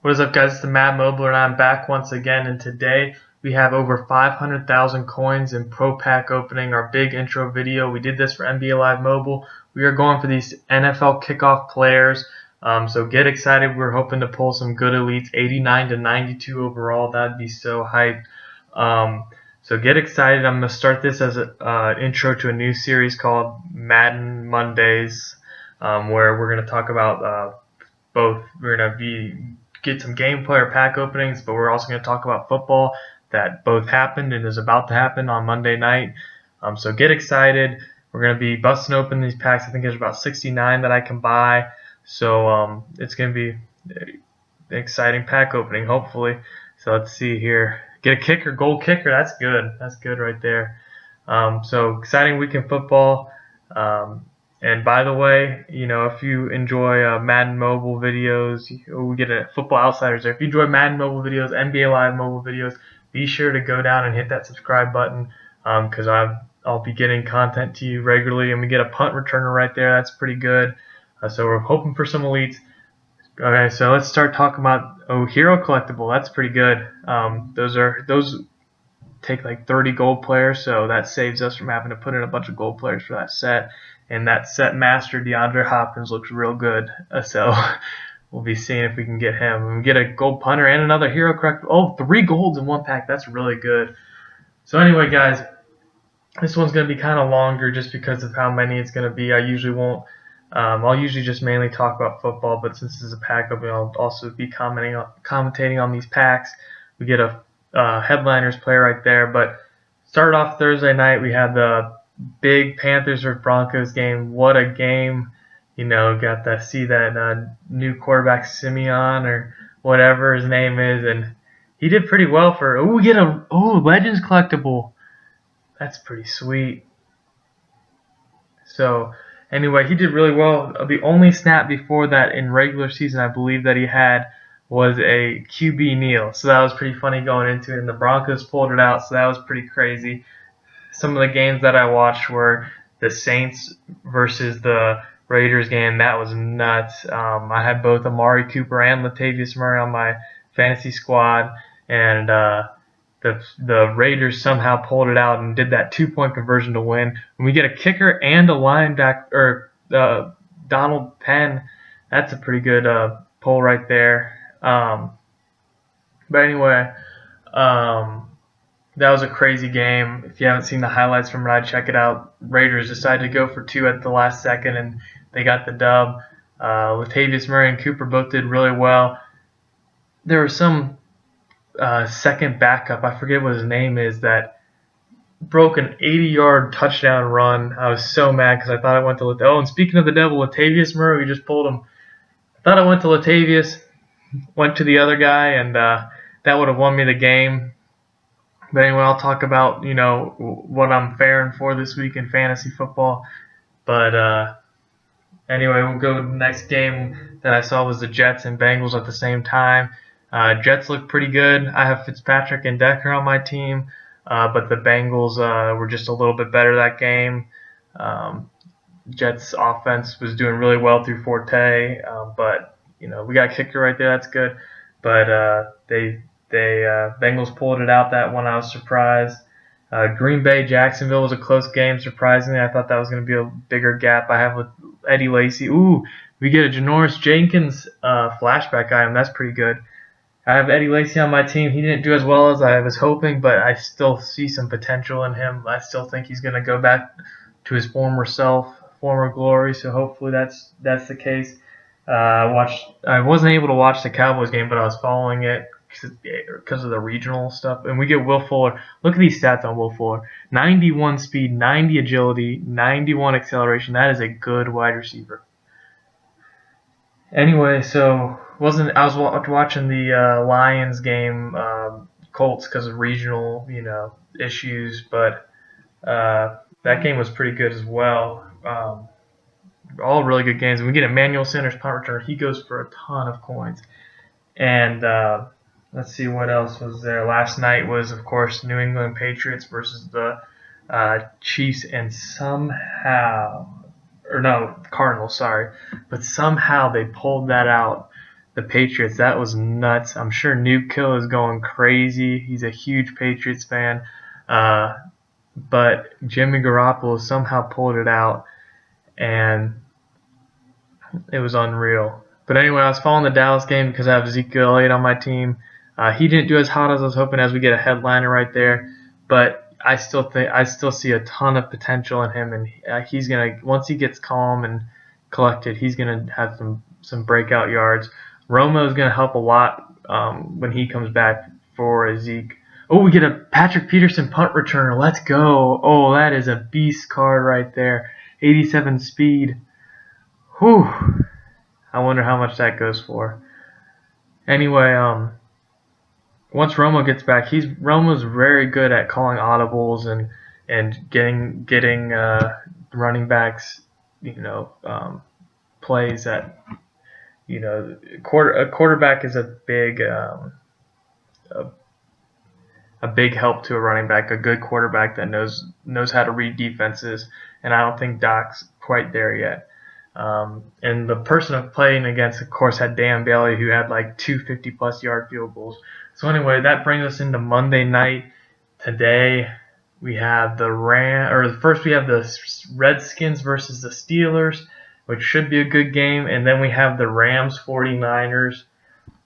What is up, guys? It's the theMADmobiler, and I'm back once again. And today we have over 500,000 coins in Pro Pack opening, our big intro video. We did this for NBA Live Mobile. We are going for these NFL kickoff players. So get excited. We're hoping to pull some good elites, 89 to 92 overall. That'd be so hyped. So get excited. I'm going to start this as an intro to a new series called Madden Mondays, where we're going to talk about both. We're going to get some gameplay or pack openings, but we're also going to talk about football that both happened and is about to happen on Monday night. So get excited. We're going to be busting open these packs. I think there's about 69 that I can buy. So it's going to be an exciting pack opening, hopefully. So let's see here. Get a kicker, goal kicker. That's good. That's good right there. So exciting week in football. And by the way, if you enjoy Madden Mobile videos, we get a Football Outsiders there. If you enjoy Madden Mobile videos, NBA Live Mobile videos, be sure to go down and hit that subscribe button because I'll be getting content to you regularly. And we get a punt returner right there. That's pretty good. So we're hoping for some elites. Okay, so let's start talking about hero collectible. That's pretty good. Those take like 30 gold players, so that saves us from having to put in a bunch of gold players for that set. And that set master DeAndre Hopkins looks real good, so we'll be seeing if we can get him. And we get a gold punter and another hero correct. Oh, 3 golds in one pack. That's really good. So anyway, guys, this one's going to be kind of longer just because of how many it's going to be. I usually won't. I'll usually just mainly talk about football, but since this is a pack opening, I'll also be commentating on these packs. We get a headliners player right there. But started off Thursday night. We had the big Panthers or Broncos game. What a game. Got to see that new quarterback Simeon or whatever his name is, and he did pretty well for. We get a Legends collectible. That's pretty sweet. So anyway, he did really well. The only snap before that in regular season I believe that he had was a QB kneel. So that was pretty funny going into it, and the Broncos pulled it out, so that was pretty crazy. Some of the games that I watched were the Saints versus the Raiders game. That was nuts. I had both Amari Cooper and Latavius Murray on my fantasy squad, and the Raiders somehow pulled it out and did that 2-point conversion to win. And we get a kicker and a linebacker, Donald Penn. That's a pretty good pull right there. But anyway, that was a crazy game. If you haven't seen the highlights from it, I'd check it out. Raiders decided to go for 2 at the last second, and they got the dub. Latavius Murray and Cooper both did really well. There was some second backup, I forget what his name is, that broke an 80-yard touchdown run. I was so mad because I thought I went to and speaking of the devil, Latavius Murray, we just pulled him. I thought I went to Latavius, went to the other guy, and that would have won me the game. But anyway, I'll talk about what I'm faring for this week in fantasy football. But anyway, we'll go to the next game that I saw was the Jets and Bengals at the same time. Jets look pretty good. I have Fitzpatrick and Decker on my team, but the Bengals were just a little bit better that game. Jets offense was doing really well through Forte, but we got a kicker right there. That's good. But they Bengals pulled it out. That one I was surprised. Green Bay Jacksonville was a close game. Surprisingly, I thought that was going to be a bigger gap. I have with Eddie Lacy. Ooh, we get a Janoris Jenkins flashback item. That's pretty good. I have Eddie Lacy on my team. He didn't do as well as I was hoping, but I still see some potential in him. I still think he's going to go back to his former self, former glory. So hopefully that's the case. I wasn't able to watch the Cowboys game, but I was following it because of the regional stuff. And we get Will Fuller. Look at these stats on Will Fuller: 91 speed, 90 agility, 91 acceleration. That is a good wide receiver. Anyway, so I was watching the Lions game, Colts, because of regional issues, but that game was pretty good as well. All really good games. And we get Emmanuel Sanders punt returner. He goes for a ton of coins. And let's see what else was there. Last night was, of course, New England Patriots versus the Chiefs, and Cardinals, sorry. But somehow they pulled that out. the Patriots. That was nuts. I'm sure Nuke Kill is going crazy. He's a huge Patriots fan. But Jimmy Garoppolo somehow pulled it out, and it was unreal. But anyway, I was following the Dallas game because I have Ezekiel Elliott on my team. He didn't do as hot as I was hoping, as we get a headliner right there. But I still see a ton of potential in him, and he's gonna, once he gets calm and collected, he's gonna have some breakout yards. Romo is gonna help a lot when he comes back for Zeke. Oh, we get a Patrick Peterson punt returner. Let's go. Oh, that is a beast card right there. 87 speed. Whew. I wonder how much that goes for. Anyway, once Romo gets back, Romo's very good at calling audibles and getting running backs, plays that, a quarterback is a big help to a running back, a good quarterback that knows how to read defenses, and I don't think Doc's quite there yet. And the person I'm playing against, of course, had Dan Bailey, who had like 250-plus yard field goals. So anyway, that brings us into Monday night. Today we have first we have the Redskins versus the Steelers, which should be a good game, and then we have the Rams 49ers.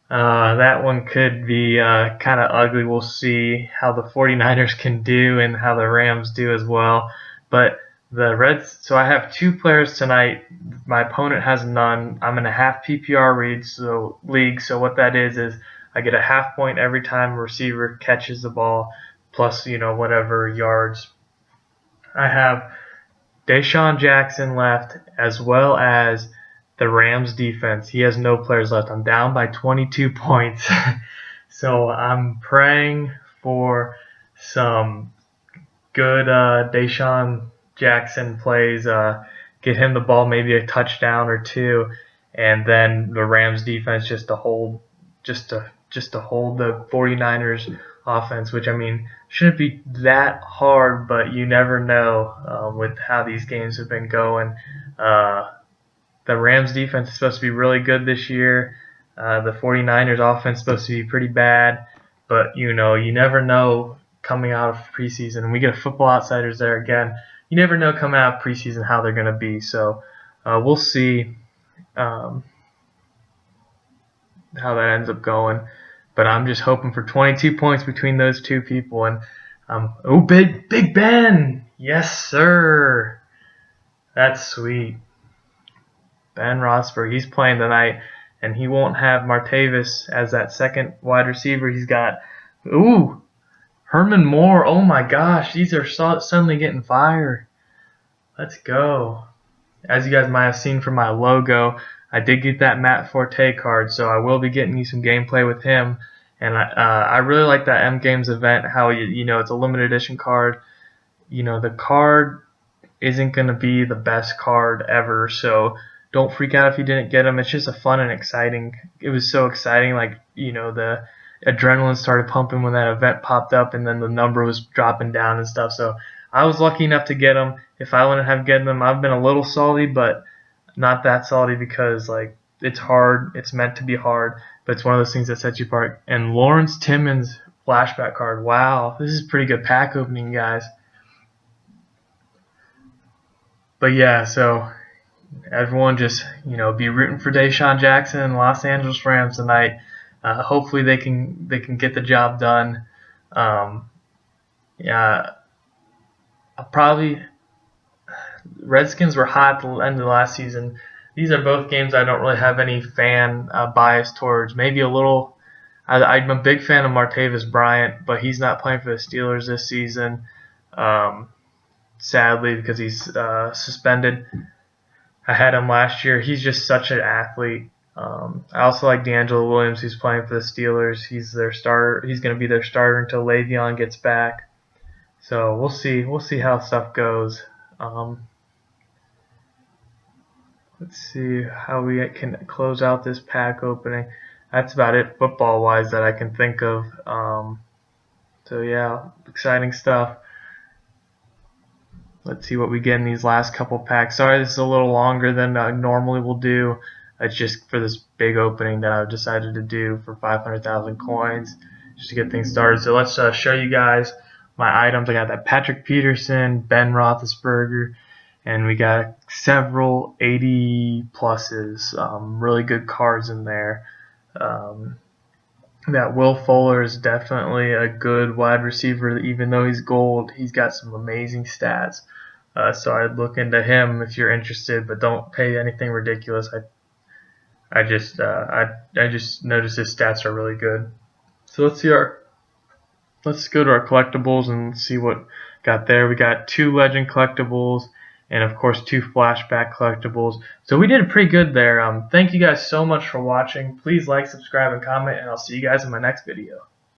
That one could be kind of ugly. We'll see how the 49ers can do and how the Rams do as well. But so I have two players tonight. My opponent has none. I'm in a half PPR league. So what that is I get a half point every time a receiver catches the ball, plus whatever yards. I have Deshaun Jackson left, as well as the Rams defense. He has no players left. I'm down by 22 points. So I'm praying for some good Deshaun Jackson plays. Get him the ball, maybe a touchdown or two, and then the Rams defense just to hold the 49ers offense, which shouldn't be that hard, but you never know with how these games have been going. The Rams defense is supposed to be really good this year. The 49ers offense is supposed to be pretty bad, but you never know coming out of preseason. And we get a Football Outsiders there again. You never know coming out of preseason how they're going to be. So we'll see how that ends up going. But I'm just hoping for 22 points between those two people. And Big Ben, yes sir, that's sweet. Ben Roethlisberger, he's playing tonight, and he won't have Martavis as that second wide receiver. He's got Herman Moore. Oh my gosh, these are suddenly getting fire. Let's go. As you guys might have seen from my logo, I did get that Matt Forte card, so I will be getting you some gameplay with him. And I really like that M Games event, how it's a limited edition card. The card isn't going to be the best card ever, so don't freak out if you didn't get them. It's just a fun and exciting. It was so exciting, the adrenaline started pumping when that event popped up, and then the number was dropping down and stuff. So I was lucky enough to get them. If I wouldn't have gotten them, I've been a little salty, but not that salty because it's hard. It's meant to be hard, but it's one of those things that sets you apart. And Lawrence Timmons flashback card. Wow, this is pretty good pack opening, guys. But yeah, so everyone just be rooting for Deshaun Jackson and Los Angeles Rams tonight. Hopefully they can get the job done. Redskins were hot at the end of the last season. These are both games I don't really have any fan bias towards. Maybe a little. I'm a big fan of Martavis Bryant, but he's not playing for the Steelers this season, sadly, because he's suspended. I had him last year. He's just such an athlete. I also like D'Angelo Williams, who's playing for the Steelers. He's their starter. He's going to be their starter until Le'Veon gets back. So we'll see. We'll see how stuff goes. Let's see how we can close out this pack opening. That's about it football-wise that I can think of. So yeah, exciting stuff. Let's see what we get in these last couple packs. Sorry, this is a little longer than I normally will do. It's just for this big opening that I've decided to do for 500,000 coins just to get things started. So let's show you guys my items. I got that Patrick Peterson, Ben Roethlisberger, and we got several 80 pluses, really good cards in there. That Will Fuller is definitely a good wide receiver. Even though he's gold, he's got some amazing stats. So I'd look into him if you're interested, but don't pay anything ridiculous. I just noticed his stats are really good. So let's go to our collectibles and see what got there. We got 2 legend collectibles and of course 2 flashback collectibles. So we did pretty good there. Thank you guys so much for watching. Please like, subscribe, and comment, and I'll see you guys in my next video.